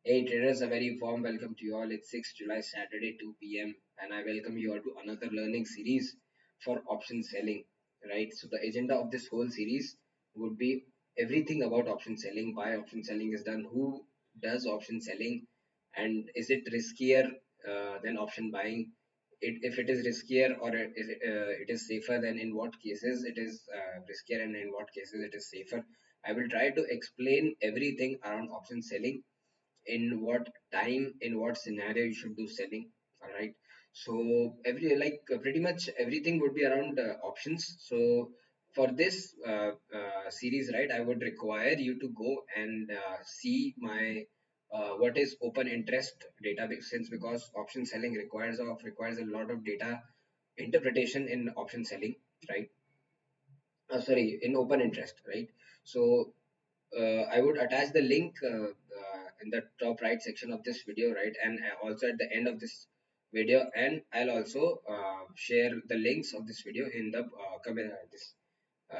Hey traders, a very warm welcome to you all. It's 6 July, Saturday, 2 p.m. and I welcome you all to another learning series for option selling. Right. So the agenda of this whole series would be everything about option selling, why option selling is done, who does option selling, and is it riskier than option buying? If it is riskier or it is safer, then in what cases it is riskier and in what cases it is safer. I will try to explain everything around option selling, in what time, in what scenario you should do selling. All right. So pretty much everything would be around options. So for this series, right, I would require you to go and see my what is open interest database, since because option selling requires a lot of data interpretation in option selling, right? Sorry, in open interest, right? So I would attach the link in the top right section of this video, right? And also at the end of this video, and I'll also share the links of this video in the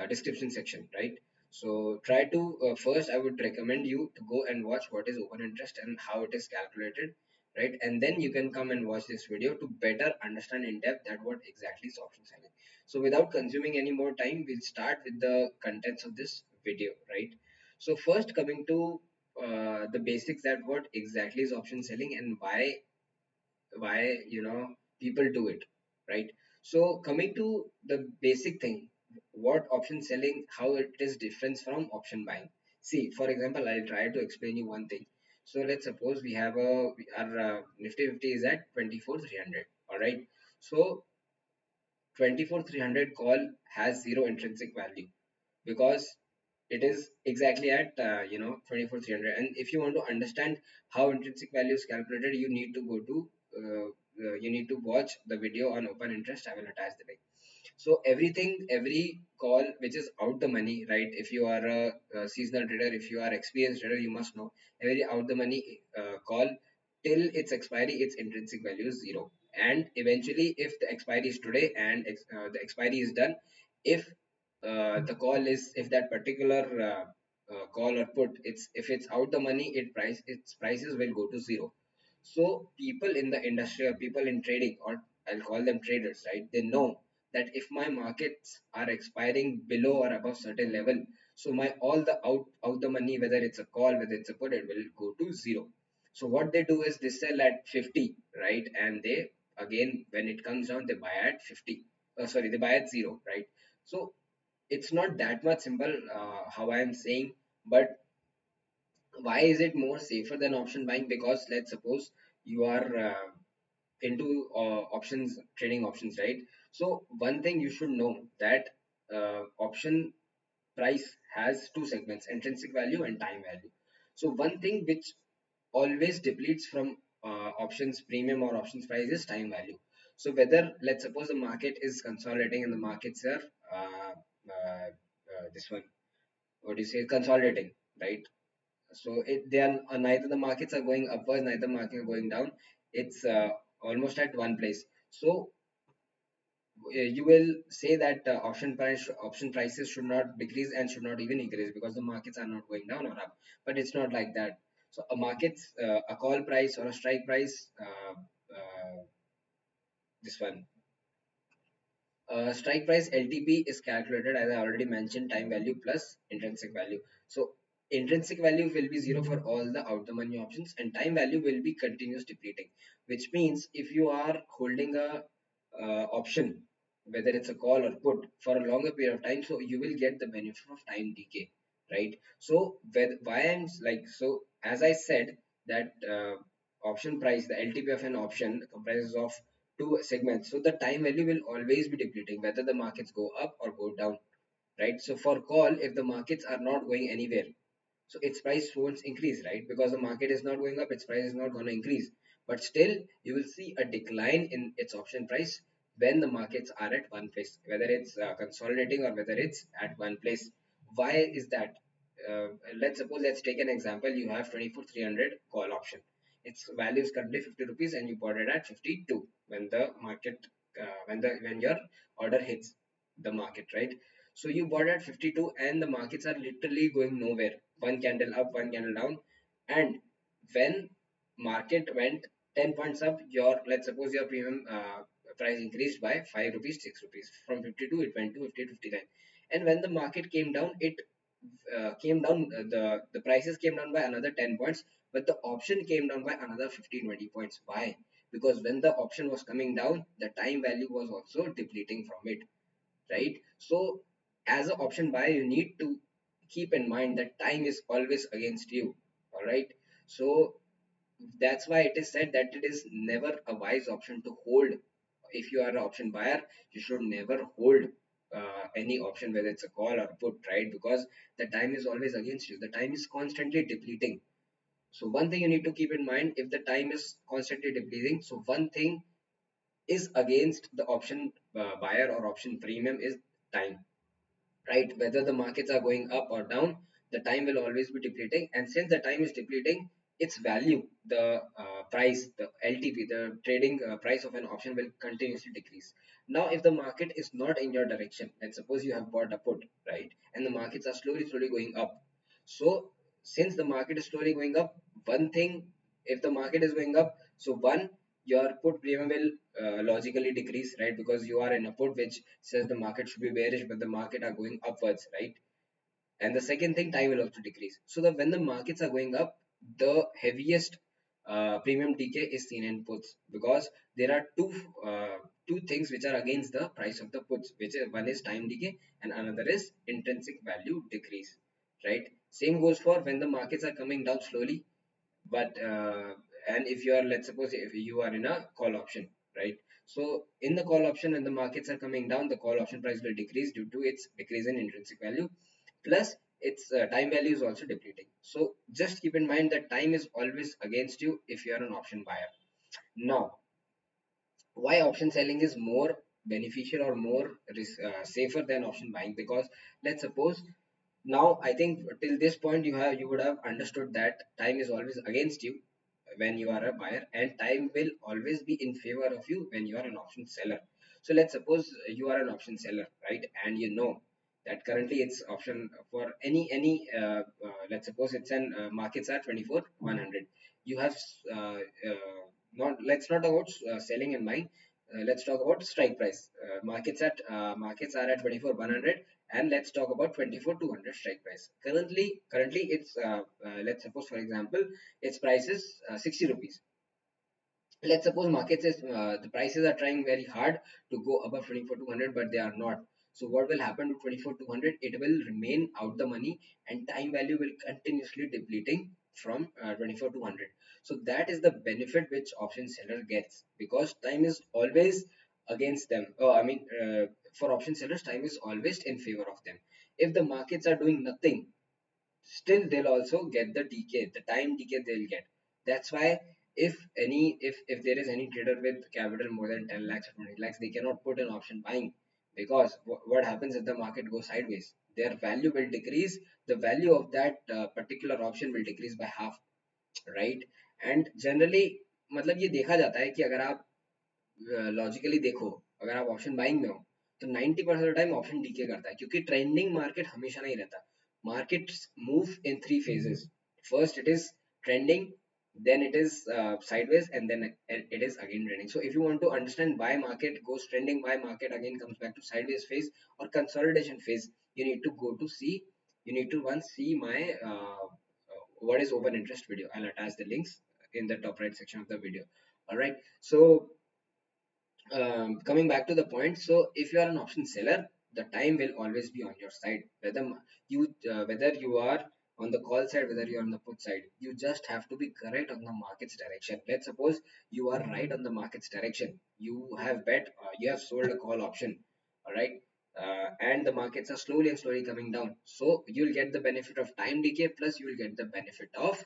description section, right? So try to first, I would recommend you to go and watch what is open interest and how it is calculated, right? And then you can come and watch this video to better understand in depth that what exactly is option selling. So without consuming any more time, we'll start with the contents of this video, right? So first, coming to the basics, that what exactly is option selling and why people do it, right? So coming to the basic thing, what option selling, how it is different from option buying. See, for example, I'll try to explain you one thing. So let's suppose our nifty 50 is at 24,300. All right. So 24,300 call has zero intrinsic value because it is exactly at 24,300. And if you want to understand how intrinsic value is calculated, you need to watch the video on open interest. I will attach the link. So every call which is out the money, right? If you are a seasonal trader, if you are experienced trader, you must know every out the money call till its expiry, its intrinsic value is zero. And eventually, if the expiry is today and the expiry is done, if if that particular call or put, if it's out the money, its prices will go to zero. So people in the industry, or people in trading, or I'll call them traders, right? They know that if my markets are expiring below or above certain level, so my all the out the money, whether it's a call, whether it's a put, it will go to zero. So what they do is they sell at 50, right? And they, again, when it comes down, they buy at 50. Sorry, they buy at zero, right? So it's not that much simple, how I am saying. But why is it more safer than option buying? Because let's suppose you are into options, trading options, right? So one thing you should know, that option price has two segments: intrinsic value and time value. So one thing which always depletes from options premium or options price is time value. So whether, let's suppose, the market is consolidating and the markets are this one, what do you say, consolidating, right? So they are neither the markets are going upwards, neither markets are going down. It's almost at one place. So you will say that option prices should not decrease and should not even increase because the markets are not going down or up. But it's not like that. So a call price or a strike price, this one, strike price LTP is calculated, as I already mentioned, time value plus intrinsic value. So intrinsic value will be zero for all the out the money options, and time value will be continuous depleting. Which means if you are holding a option, whether it's a call or put, for a longer period of time, so you will get the benefit of time decay, right? So as I said, that option price, the LTP of an option comprises of two segments. So the time value will always be depleting, whether the markets go up or go down, right? So for call, if the markets are not going anywhere, so its price won't increase, right? Because the market is not going up, its price is not going to increase. But still, you will see a decline in its option price when the markets are at one place, whether it's consolidating or whether it's at one place. Why is that? Uh, let's take an example. You have 24,300 call option. Its value is currently 50 rupees, and you bought it at 52 when the market when your order hits the market, right? So you bought at 52 and the markets are literally going nowhere. One candle up, one candle down. And when market went 10 points up, your, let's suppose your premium price increased by 5 rupees, 6 rupees. From 52 it went to 50 to 59. And when the market came down, it came down, the prices came down by another 10 points, but the option came down by another 15, 20 points. Why? Because when the option was coming down, the time value was also depleting from it, right? So as an option buyer, you need to keep in mind that time is always against you. All right. So that's why it is said that it is never a wise option to hold. If you are an option buyer, you should never hold any option, whether it's a call or a put, right? Because the time is always against you. The time is constantly depleting. So one thing you need to keep in mind, if the time is constantly depleting, so one thing is against the option buyer or option premium is time, right? Whether the markets are going up or down, the time will always be depleting. And since the time is depleting, its value, the price, the LTP, the trading price of an option will continuously decrease. Now, if the market is not in your direction, let's suppose you have bought a put, right? And the markets are slowly going up. So, since the market is slowly going up, one thing, if the market is going up, so one, your put premium will logically decrease, right? Because you are in a put which says the market should be bearish, but the market are going upwards, right? And the second thing, time will also decrease. So that when the markets are going up, the heaviest premium decay is seen in puts, because there are two things which are against the price of the puts, which is, one is time decay and another is intrinsic value decrease, right? Same goes for when the markets are coming down slowly, but and if you are, let's suppose if you are in a call option, right? So in the call option, when the markets are coming down, the call option price will decrease due to its decrease in intrinsic value, plus its time value is also depleting. So just keep in mind that time is always against you if you are an option buyer. Now, why option selling is more beneficial or more safer than option buying? Because let's suppose, now I think till this point you would have understood that time is always against you when you are a buyer, and time will always be in favor of you when you are an option seller. So let's suppose you are an option seller, right? And you know that currently it's option for let's suppose it's an markets are 24 100. You have not, let's not talk about selling and buying. Let's talk about strike price. Markets are at 24 100, and let's talk about 24 200 strike price. Currently it's let's suppose, for example, its price is 60 rupees. Let's suppose markets is the prices are trying very hard to go above 24 200, but they are not. So what will happen to 24 200? It will remain out the money, and time value will continuously depleting from 24 200. So that is the benefit which option seller gets, because time is always against them. I mean, for option sellers, time is always in favor of them. If the markets are doing nothing, still they'll also get the decay, the time decay they'll get. That's why if there is any trader with capital more than 10 lakhs or 20 lakhs, they cannot put an option buying, because what happens if the market goes sideways? Their value will decrease. The value of that particular option will decrease by half, right? And generally, मतलब ये देखा जाता है कि अगर आप logically देखो, अगर आप ऑप्शन बाइंग में हो, तो 90% टाइम ऑप्शन डीके करता है, क्योंकि ट्रेंडिंग मार्केट हमेशा नहीं रहता. Markets move in three phases. First it is trending, then it is sideways, and then it is again trending. So if you want to understand why market goes trending, why market again comes back to sideways phase or consolidation phase, you need to go to see, you need to once see my what is open interest video. I'll attach the links in the top right section of the video. All right. So coming back to the point, so if you are an option seller, the time will always be on your side. Whether you are on the call side, whether you are on the put side, you just have to be correct on the market's direction. Let's suppose you are right on the market's direction. You have sold a call option, all right, and the markets are slowly coming down. So you'll get the benefit of time decay, plus you will get the benefit of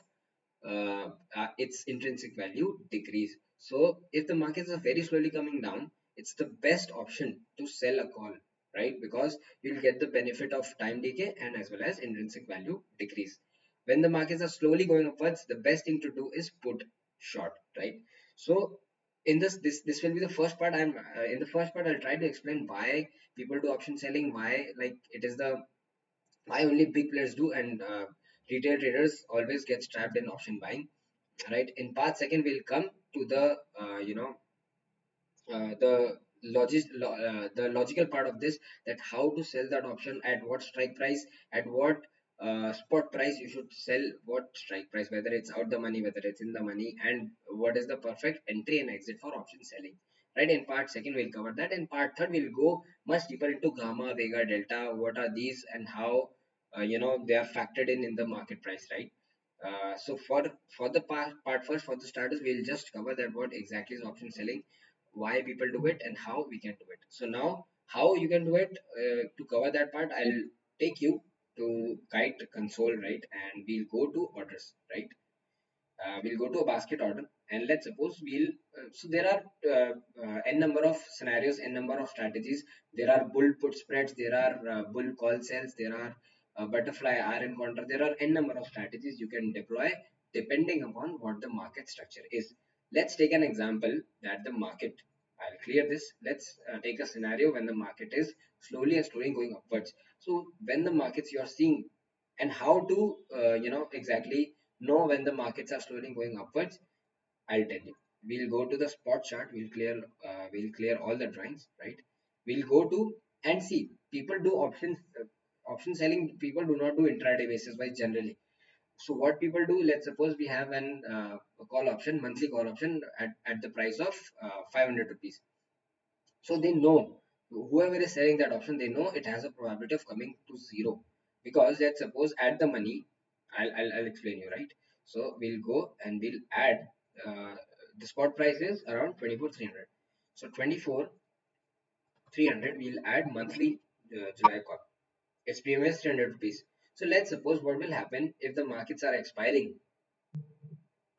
its intrinsic value decrease. So if the markets are very slowly coming down, it's the best option to sell a call, right? Because you'll get the benefit of time decay and as well as intrinsic value decrease. When the markets are slowly going upwards, the best thing to do is put short, right? So in this will be the first part. I'm in the first part I'll try to explain why people do option selling, why like it is the why only big players do, and retail traders always get trapped in option buying. right? In part second, we'll come to the the logical part of this, that how to sell that option, at what strike price, at what spot price you should sell, what strike price, whether it's out the money, whether it's in the money, and what is the perfect entry and exit for option selling, right? In part second, we'll cover that. In part third, we'll go much deeper into gamma, vega, delta, what are these, and how they are factored in the market price, right? So for the part first, for the starters, we'll just cover that what exactly is option selling, why people do it, and how we can do it. So now, how you can do it, to cover that part, I'll take you to kite console, right? And we'll go to orders, right? We'll go to a basket order, and let's suppose so there are n number of scenarios, n number of strategies. There are bull put spreads, there are bull call sells, there are butterfly rn counter, there are n number of strategies you can deploy depending upon what the market structure is. Let's take an example that the market, I'll clear this. Let's take a scenario when the market is slowly and slowly going upwards. So when the markets you are seeing, and how to exactly know when the markets are slowly going upwards, I'll tell you. We'll go to the spot chart, we'll clear all the drawings, right? We'll go to and see, people do options, option selling, people do not do intraday basis wise generally. So what people do, let's suppose we have a call option, monthly call option at the price of 500 rupees. So they know, whoever is selling that option, they know it has a probability of coming to zero, because let's suppose at the money, I'll explain you, right? So we'll go and we'll add the spot price is around 24,300. So 24,300 we'll add monthly July call. Its premium is 300 rupees. So let's suppose what will happen if the markets are expiring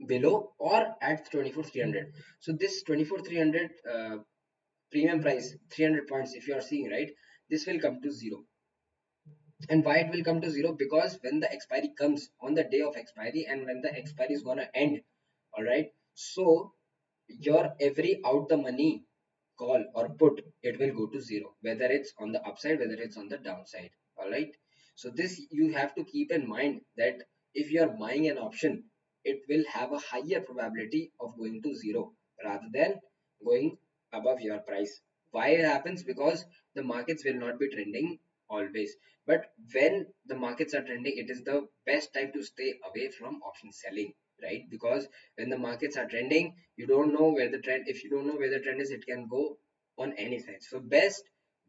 below or at 24,300. So this 24,300 premium price, 300 points, if you are seeing, right, this will come to zero. And why it will come to zero? Because when the expiry comes on the day of expiry, and when the expiry is gonna end, all right, so your every out the money call or put, it will go to zero, whether it's on the upside, whether it's on the downside. All right, so this you have to keep in mind, that if you are buying an option, it will have a higher probability of going to zero rather than going above your price. Why it happens? Because the markets will not be trending always, but when the markets are trending, it is the best time to stay away from option selling, right? Because when the markets are trending, you don't know where the trend, if you don't know where the trend is, it can go on any side. So best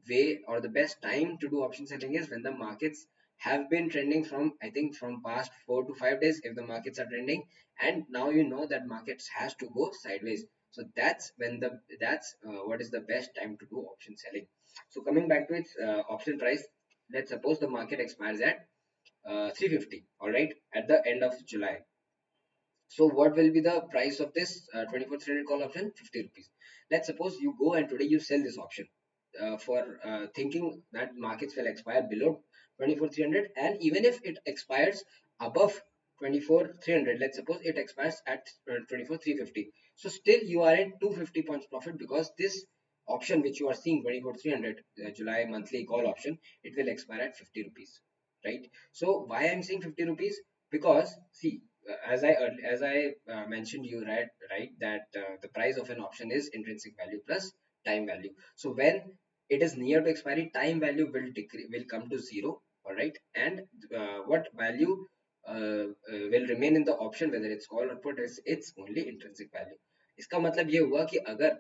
way or the best time to do option selling is when the markets have been trending from, I think, from past 4 to 5 days. If the markets are trending and now you know that markets has to go sideways, so that's when that's what is the best time to do option selling. So coming back to its option price, let's suppose the market expires at 350, all right, at the end of July. So what will be the price of this 24 call option? 50 rupees. Let's suppose you go and today you sell this option for thinking that markets will expire below 24,300, and even if it expires above 24,300, let's suppose it expires at 24,350. So still you are in 250 points profit, because this option which you are seeing 24,300 July monthly call option, it will expire at 50 rupees, right? So why I'm saying 50 rupees? Because see, as I mentioned you, right, that the price of an option is intrinsic value plus time value. So when it is near to expiry, time value will decrease, will come to zero, all right, and what value will remain in the option, whether it's call or put, is its only intrinsic value. इसका मतलब ये हुआ कि अगर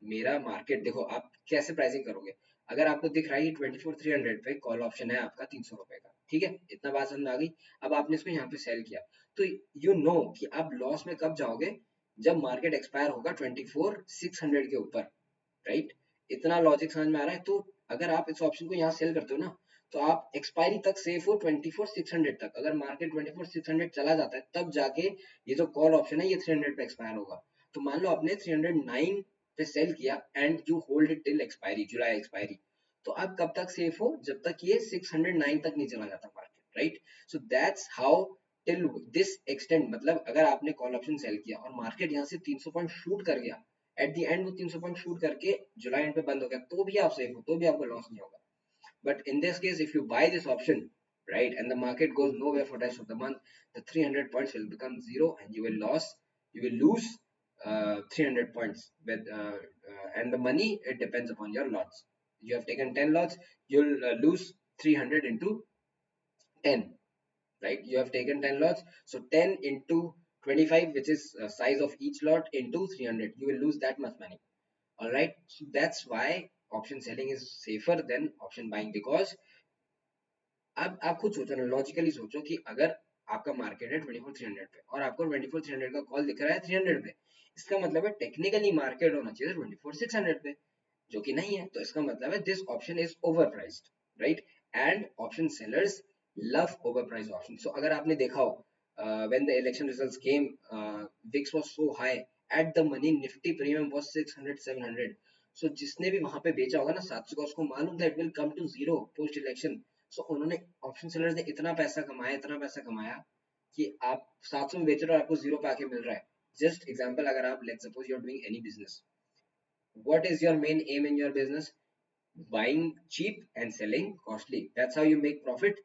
मेरा market देखो, आप कैसे प्राइसिंग करोगे? अगर आपको दिख रहा है 24,300 पे कॉल ऑप्शन है आपका 300 रुपए का, ठीक है, इतना बात समझ में आ गई। अब आपने इसको यहाँ पे सेल किया, तो यू नो कि आप लॉस में कब जाओगे? जब मार्केट एक्सपायर होगा 24,600 के ऊपर, राइट? इतना लॉजिक समझ में आ रहा है? तो अगर आप इस ऑप्शन को यहाँ सेल करते हो ना, तो आप एक्सपायरी तक सेफ हो 24,600 तक। अगर मार्केट 24,600 चला जाता है, तब जाके ये जो कॉल ऑप्शन है ये 300 पे एक्सपायर होगा। तो मान लो आपने 309 पे सेल किया and you hold it till expiry, July expiry, तो आप कब तक सेफ हो? जब तक ये 609 तक नहीं चला जाता market, right? So that's how till this extend, मतलब अगर आपने कॉल ऑप्शन सेल किया और मार्केट यहाँ से 300 पॉइंट शूट कर गया, एट द एंड वो 300 पॉइंट शूट करके जुलाई एंड पे बंद हो गया, तो भी आप सेफ हो, तो भी आपको लॉस नहीं होगा। But in this case if you buy this option, right, and the market goes nowhere for rest of the month, the 300 points will become zero and you will lose you will lose 300 points with and the money, it depends upon your lots. You have taken 10 lots, you'll lose 300 into 10, right? You have taken 10 lots, so 10 into 25, which is size of each lot, into 300, you will lose that much money. All right, so that's why option selling is safer than option buying, because अब आप खुद सोचो ना, logically सोचो कि अगर आपका market है 24,300 पे और आपको 24,300 का कॉल दिख रहा है 300 पे, इसका मतलब है टेक्निकली मार्केट होना चाहिए 24,600 पे, जो कि नहीं है। तो इसका मतलब है this option is overpriced, right? And option sellers love over price option. So अगर आपने देखा हो when the election results came, VIX was so high, at the money Nifty premium was 600 700। So जिसने भी वहां पे बेचा होगा ना 700 का, उसको मालूम था it will come to zero post election. So उन्होंने, ऑप्शन सेलर्स ने इतना पैसा कमाया, इतना पैसा कमाया कि आप 700 में बेच रहे हो और आपको जीरो पे आके मिल रहा है। जस्ट एग्जांपल, अगर आप let's suppose you are doing any business, what is your main aim in your business? Buying cheap and selling costly. That's how you make profit.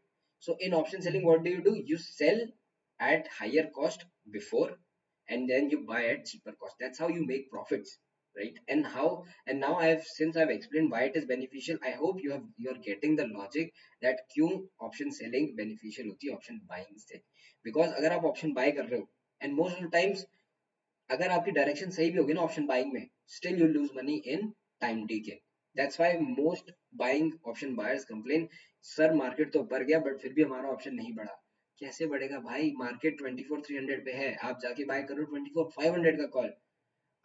So in option selling, what do? You sell at higher cost before, and then you buy at cheaper cost. That's how you make profits, right? And how, and now since I've explained why it is beneficial, I hope you're getting the logic that क्यों option selling beneficial होती है option buying से. Because अगर आप option buy कर रहे हो, and most of the times अगर आपकी डायरेक्शन सही भी होगी ना ऑप्शन बाइंग में, still you lose money in time DK. That's why most buying option buyers complain, sir market तो बढ़ गया बट फिर भी हमारा ऑप्शन नहीं बढ़ा। कैसे बढ़ेगा भाई? मार्केट 24,300 पे है, आप जाके बाय करो 24,500 का कॉल।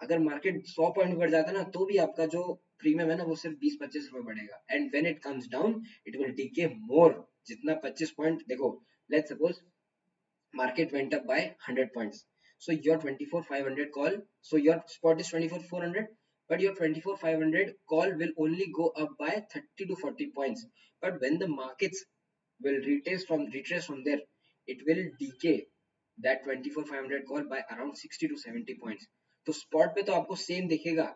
अगर मार्केट 100 पॉइंट बढ़ जाता ना, तो भी आपका जो प्रीमियम है ना, वो सिर्फ 20-25 रुपए बढ़ेगा। And when it comes down, it will decay more. जितना 25 पॉइंट देखो, let's suppose market went up by 100 points, so your 24,500 call, so your spot is 24,400, but your 24,500 call will only go up by 30 to 40 points. But when the markets will retrace from there, it will decay that 24,500 call by around 60 to 70 points. तो spot पे तो आपको same दिखेगा,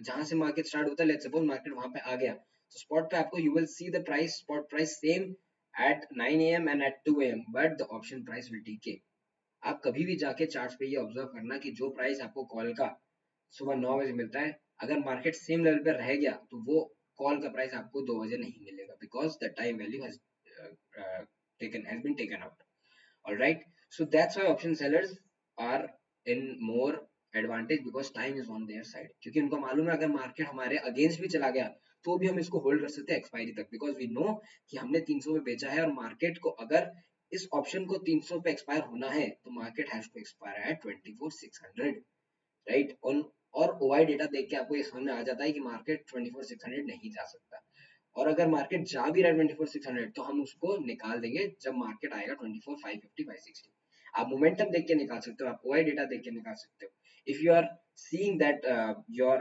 जहां से market start होता है, let's suppose market वहां पे आ गया, तो स्पॉट पे आपको you will see the price, spot price same at 9 a.m. and at 2 a.m. but the option price will decay. आप कभी भी जाके चार्ट पे ये ऑब्जर्व करना कि जो प्राइस आपको कॉल का सुबह 9 बजे मिलता है, अगर मार्केट सेम लेवल पे रह गया तो वो कॉल का प्राइस आपको 2 बजे नहीं मिलेगा, because the time value has been taken out. Alright, so that's why option sellers are in more advantage, because time is on their side, क्योंकि उनको मालूम है अगर मार्केट हमारे अगेंस्ट भी चला गया तो भी हम इसको होल्ड कर सकते हैं एक्सपायरी तक, बिकॉज वी नो कि हमने 300 पे बेचा है, और मार्केट को अगर इस ऑप्शन को 300 पे एक्सपायर होना है तो market has to expire at 24,600, right? और ओआई डेटा देख के आपको ये समझ में आ जाता है कि मार्केट 24,600 नहीं जा सकता। और अगर मार्केट जा भी रहा है 24,600, तो हम उसको निकाल देंगे जब मार्केट आएगा 24,550 560। आप मोमेंटम देख के निकाल सकते हो, आप ओआई डेटा देख के निकाल सकते हो। If you are seeing that your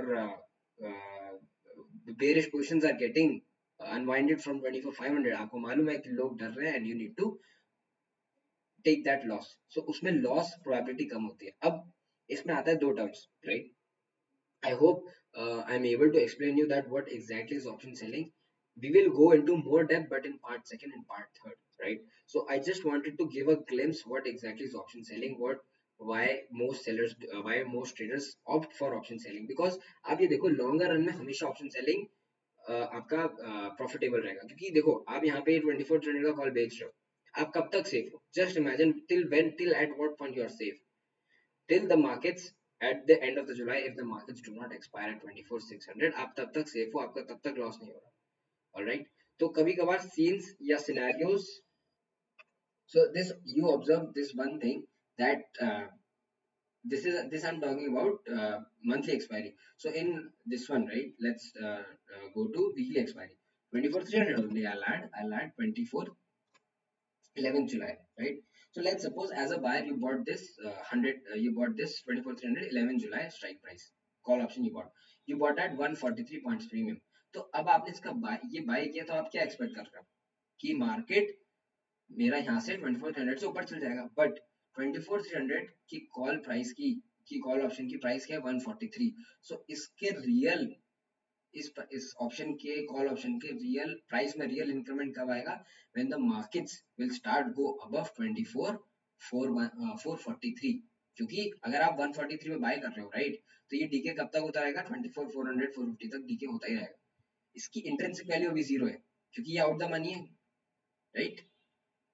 bearish positions are getting unwinded from 24,500, आपको मालूम है कि लोग डर रहे हैं, and you need to take that loss. So उसमें loss probability कम होती है। अब इसमें आता है दो terms, right? I hope I'm able to explain you that what exactly is option selling. We will go into more depth, but in part second and part third, right? So I just wanted to give a glimpse what exactly is option selling, why most traders opt for option selling. Because आप ये देखो, longer run में हमेशा option selling आपका profitable रहेगा, क्योंकि देखो आप यहाँ पे 24 ट्रेंड का कॉल बेच रहे हो, आप कब तक सेफ हो? Just imagine till at what point you are safe? Till the markets at the end of the July, if the markets do not expire at 24,600, आप तब तक सेफ हो, आपका तब तक लॉस नहीं हो रहा। ऑलराइट, तो कभी कभार सीन्स या scenarios, so this you observe this one thing, that this I'm talking about monthly expiry. So in this one, right, let's go to weekly expiry. 24,300 only, I'll add 24 11th July, right? So let's suppose as a buyer you bought this 100, you bought this 24,300 11th July strike price call option, you bought at 143 points premium. तो अब आपने इसका ये bye किया, तो आप क्या expect कर रहे हो कि मार्केट मेरा यहाँ से 24,300 से ऊपर चल जाएगा, बट 24,300 की कॉल प्राइस की कॉल ऑप्शन की प्राइस क्या है? 143। सो इसके रियल इस ऑप्शन के कॉल ऑप्शन के रियल प्राइस में रियल इंक्रीमेंट कब आएगा? When the markets will start go above 24 443, क्योंकि अगर आप 143 में बाय कर रहे हो राइट, तो ये डीके कब तक होता रहेगा, 24 400 450 तक डीके होता ही रहेगा। इसकी इंट्रिंसिक वैल्यू अभी जीरो है क्योंकि ये आउट द मनी है राइट।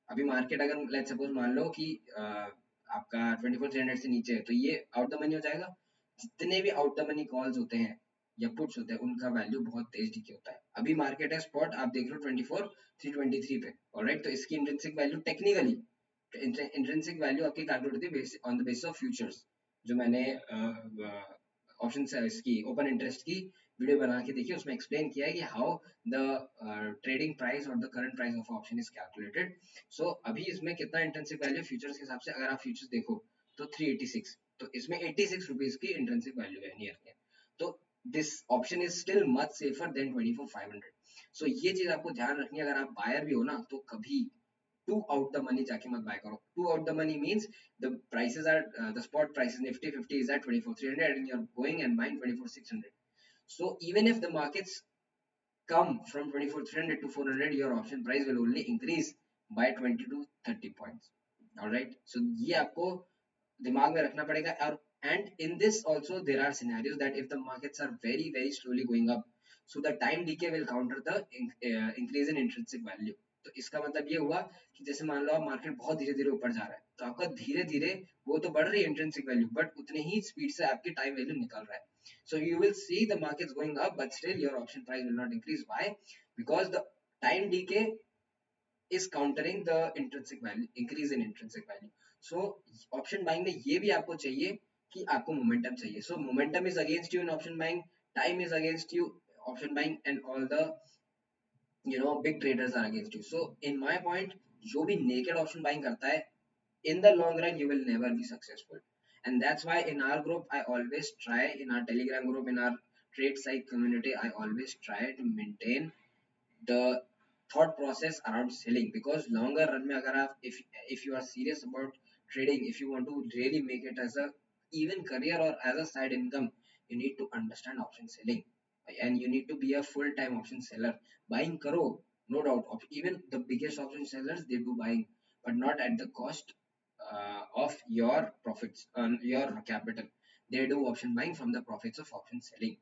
अभी मार्केट अगर लेट्स सपोज मान लो कि आपका 24 300 से नीचे है तो ये आउट द मनी हो जाएगा। जितने भी आउट द मनी कॉल्स होते हैं या पुट्स होते हैं उनका वैल्यू बहुत तेज डीके होता है। अभी मार्केट है स्पॉट आप देख लो 24 323 पे ऑलराइट, तो इसकी intrinsic value technically, intrinsic value आपकी कैलकुलेट होती है on the basis of futures, जो मैंने ऑप्शन इसकी ओपन इंटरेस्ट की वीडियो बना के देखी, उसमें एक्सप्लेन किया है कि हाउ द ट्रेडिंग प्राइस और the current price of option is calculated. So अभी इसमें कितना इंट्रिंसिक वैल्यू फ्यूचर्स के हिसाब से, अगर आप फ्यूचर्स देखो तो 386, तो इसमें 86 रुपीज की इंट्रिंसिक वैल्यू है नियर के। तो this option is still much safer than 24 500। सो ये चीज आपको ध्यान रखनी है, अगर आप बायर भी हो ना तो कभी टू आउट द मनी जाके मत बाय करो। To out the money means the prices are the spot prices nifty 50 is at 24 300 and you're going and buying 24 600. So even if the markets come from 24 300 to 400, your option price will only increase by 20 to 30 points. All right, so ये आपको दिमाग में रखना पड़ेगा। और and in this also there are scenarios that if the markets are very slowly going up, so the time decay will counter the increase in intrinsic value। तो इसका मतलब ये हुआ कि जैसे मान लो आप मार्केट बहुत धीरे धीरे ऊपर जा रहा है तो आपका धीरे धीरे वो तो बढ़ रही है इंट्रिंसिक वैल्यू, बट उतने ही स्पीड से आपकी टाइम वैल्यू निकल रहा है। So you will see the markets going up, but still your option price will not increase. Why? Because the time decay is countering the intrinsic value, increase in intrinsic value. So option buying में ये भी आपको चाहिए कि आपको momentum चाहिए। So momentum is against you in option buying, time is against you option buying, and all the big traders are against you. So in my point, जो भी naked option buying करता है, in the long run you will never be successful. And that's why in our group I always try, in our telegram group, in our trade psych community, I always try to maintain the thought process around selling, because longer run mein agar aap, if you are serious about trading, if you want to really make it as a even career or as a side income, you need to understand option selling, and you need to be a full time option seller. Buying karo, no doubt, even the biggest option sellers they do buying, but not at the cost of your profits on your capital. They do option buying from the profits of option selling,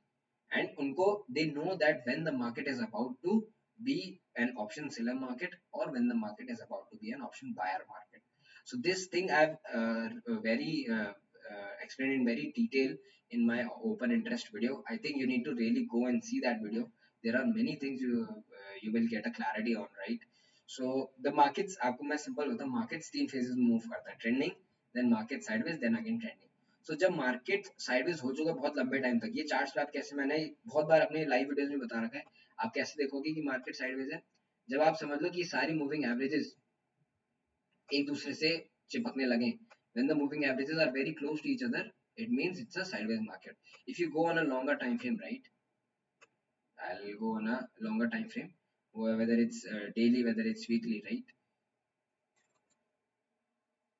and unko they know that when the market is about to be an option seller market or when the market is about to be an option buyer market. So this thing I've very explained in very detail in my open interest video. I think you need to really go and see that video. There are many things you will get a clarity on, right? So the markets, आपको मैं simple होता markets तीन phases में move करता है, trending, then market sideways, then again trending. So जब market sideways हो चुका बहुत लंबे टाइम तक, ये चार्ट्स पे आप कैसे, मैंने बहुत बार अपने लाइव वीडियोस में बता रखा है, आप कैसे देखोगे कि मार्केट साइडवेज है, जब आप समझ लो कि सारी मूविंग एवरेजेस एक दूसरे से चिपकने लगे, when the moving averages are very close to each other, it means it's a sideways market. If you go on a longer time frame, right, I'll go on a longer time frame, whether it's daily, whether it's weekly, right?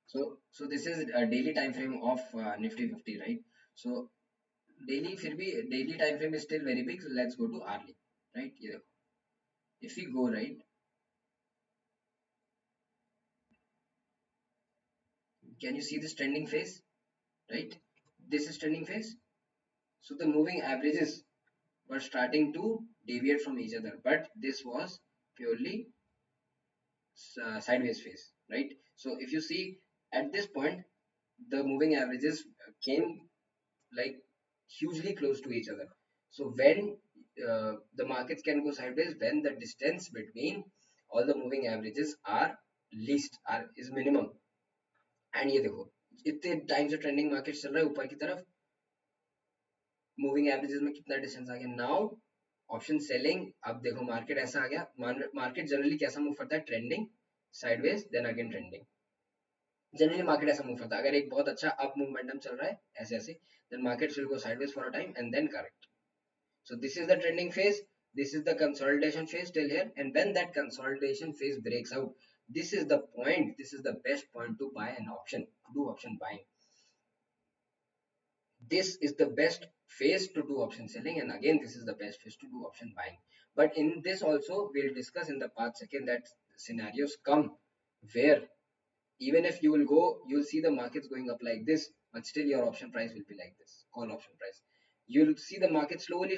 So this is a daily time frame of nifty 50, right? So daily फिर भी daily time frame is still very big, so let's go to hourly, right? ये देखो, if we go right, can you see this trending phase, right? This is trending phase. So the moving averages were starting to deviate from each other, but this was purely sideways phase, right? So if you see at this point, the moving averages came like hugely close to each other. So when the markets can go sideways, when the distance between all the moving averages are least, are is minimum. And ये देखो इतने time से trending market चल रहा है ऊपर की तरफ, मूविंग एवरेजेस में कितना डिस्टेंस आ गया नाउ, ऑप्शन सेलिंग। अब देखो मार्केट ऐसा आ गया, मार्केट जनरली कैसा मूव करता है, trending, sideways, then again trending. Generally market ऐसा मूव करता है, अगर एक बहुत अच्छा अप मोमेंटम चल रहा है ऐसे ऐसे, then market will go sideways for a time and then correct. So this is the trending phase. This is the consolidation phase till here. And when that consolidation phase breaks out, this is the point. This is the best point to buy an option, to do option buying. This is the best phase to do option selling. And again, this is the best phase to do option buying. But in this also, we'll discuss in the part second that scenarios come where even if you will go, you'll see the markets going up like this, but still your option price will be like this, call option price. You'll see the market slowly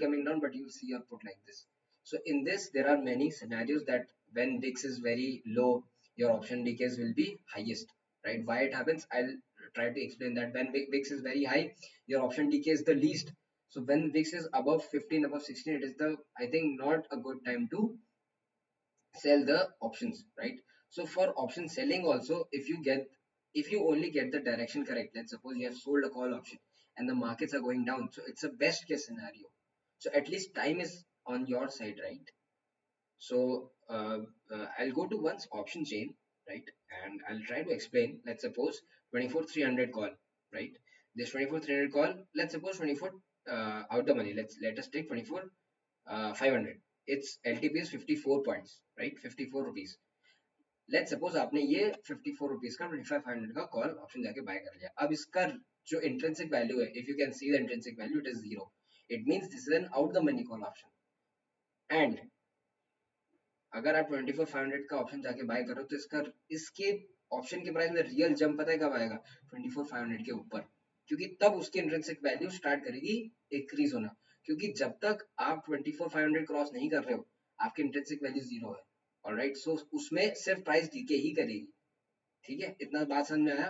coming down, but you'll see your put like this. So in this, there are many scenarios that when VIX is very low, your option decays will be highest, right? Why it happens? I'll try to explain that. When VIX is very high, your option decay is the least. So when VIX is above 15, above 16, it is the, I think, not a good time to sell the options, right? So for option selling also, if you only get the direction correct, let's suppose you have sold a call option and the markets are going down, so it's a best case scenario. So at least time is on your side, right? So I'll go to one's option chain, right? And I'll try to explain. Let's suppose 24,300 call, right? This 24,300 call, let's suppose 24 out the money. Let us take 24 500. Its LTP is 54 points, right? 54 rupees. Let's suppose आपने ये 54 rupees का 25,500 का call option जाके bye कर लिया. अब इसका जो इंट्रिंसिक वैल्यू है, if you can see the intrinsic value, it is zero. It means this is an out the money call option. And अगर आप 24,500 का ऑप्शन जाके बाय करो तो इसका इसके ऑप्शन के प्राइस में रियल जंप पता है कब आएगा? 24,500 के ऊपर, क्योंकि तब उसकी इंट्रिंसिक वैल्यू स्टार्ट करेगी इंक्रीज होना. क्योंकि जब तक आप 24,500 क्रॉस नहीं कर रहे हो, आपकी इंट्रिंसिक वैल्यू जीरो है. ऑलराइट, सो उसमें सिर्फ प्राइस डीके ही करेगी. ठीक है, इतना बात समझ में आया?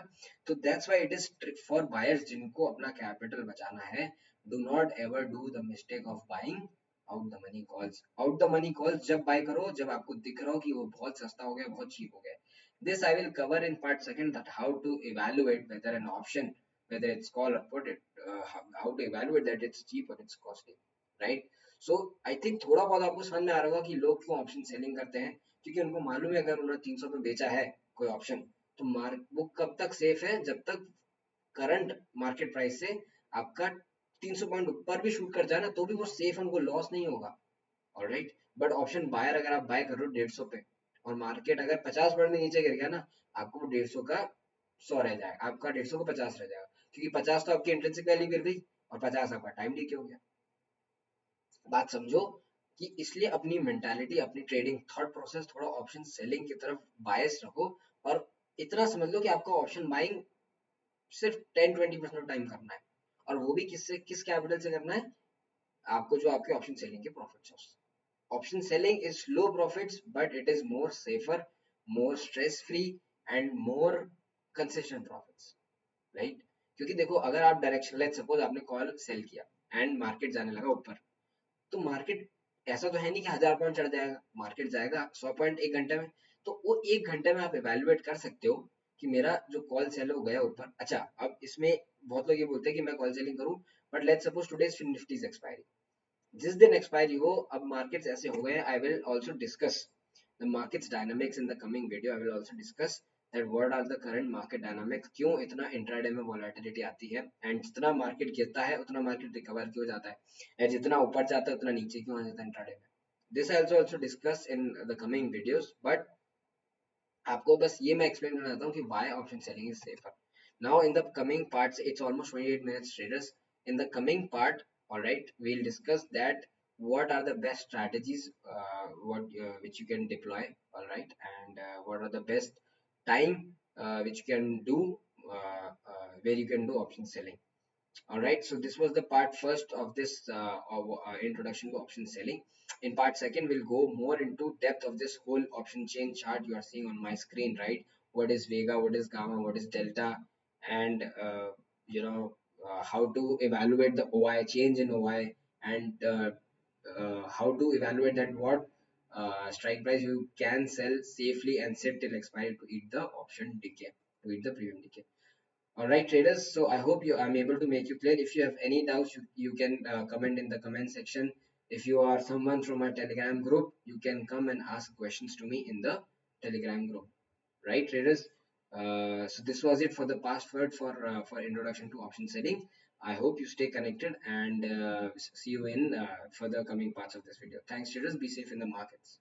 तो that's why it is for buyers जिनको अपना कैपिटल बचाना है. Do not ever do the mistake of buying out the money calls. Out the money calls जब बाय करो जब आपको दिख रहा हो कि वो बहुत सस्ता हो गया, बहुत चीप हो गया. This I will cover in part second, that how to evaluate whether an option, whether it's call or put it, how to evaluate that it's cheap or it's costly, right? So I think थोड़ा बहुत आपको समझ में आ रहा होगा कि लोग क्यों ऑप्शन सेलिंग करते हैं. क्योंकि उनको मालूम है अगर उन्होंने 300 पे बेचा है कोई ऑप्शन, तो वो कब तक सेफ है? जब तक करंट मार्केट प्राइस से आपका 300 पॉइंट ऊपर भी शूट कर जाए ना, तो भी वो सेफ, उनको लॉस नहीं होगा. ऑलराइट, बट ऑप्शन बायर अगर आप बाय कर रहे हो 150 पे और मार्केट अगर 50 पॉइंट में नीचे गिर गया ना, आपको 150 का 100 रह जाएगा, आपका 150 को 50 रह जाएगा. क्योंकि 50 तो आपकी इंट्रिंसिक वैल्यू गिर गई और 50 आपका टाइम डीके हो गया. बात समझो कि इसलिए अपनी मेंटालिटी, अपनी ट्रेडिंग थॉट प्रोसेस थोड़ा ऑप्शन सेलिंग की तरफ बायस रखो. और इतना समझ लो कि आपका ऑप्शन बाइंग सिर्फ 10-20% टाइम करना है, और वो भी किस कैपिटल से करना है? आपको जो आपके ऑप्शन सेलिंग के प्रॉफिट्स है. Option selling is low profits, but it is more safer, more stress free and more consistent profits, right? क्योंकि देखो, अगर आप डायरेक्शन, लेट्स सपोज आपने कॉल सेल किया एंड मार्केट जाने लगा ऊपर, तो मार्केट ऐसा तो है नहीं कि 1000 पॉइंट चढ़ जाएगा. मार्केट जाएगा 100 पॉइंट एक घंटे में. तो वो एक घंटे में आप इवेलुएट कर सकते हो कि मेरा जो कॉल सेल हो गया ऊपर. अच्छा, अब इसमें बहुत लोग ये बोलते हैं कि मैं कॉल सेलिंग करूं, but let's suppose today's Nifty expiry, जिस दिन एक्सपायरी हो, अब मार्केट्स ऐसे हो गए हैं. I will also discuss the markets dynamics in the coming video. I will also discuss that what are the current market dynamics, क्यों इतना इंट्राडे में वोलेटिलिटी आती है, एंड जितना मार्केट गिरता है उतना मार्केट रिकवर क्यों जाता है, एंड जितना ऊपर जाता है उतना नीचे क्यों आ जाता है इंट्राडे में. This I also discuss in the coming videos, but आपको बस ये मैं एक्सप्लेन करना चाहता हूँ कि why option selling is safer. Now in the coming parts, it's almost 28 minutes traders. In the coming part, all right, we'll discuss that what are the best strategies, which you can deploy, all right, and what are the best time which you can do, where you can do option selling. All right, so this was the part first of this introduction to option selling. In part second, we'll go more into depth of this whole option chain chart you are seeing on my screen, right? What is Vega, what is Gamma, what is Delta, and how to evaluate the OI, change in OI, and how to evaluate that what strike price you can sell safely and sit till expiry to eat the option decay, to eat the premium decay. All right, traders. So I hope I'm able to make you clear. If you have any doubts, you can comment in the comment section. If you are someone from our Telegram group, you can come and ask questions to me in the Telegram group. Right, traders? So this was it for the password for introduction to option selling. I hope you stay connected, and see you in further coming parts of this video. Thanks, traders. Be safe in the markets.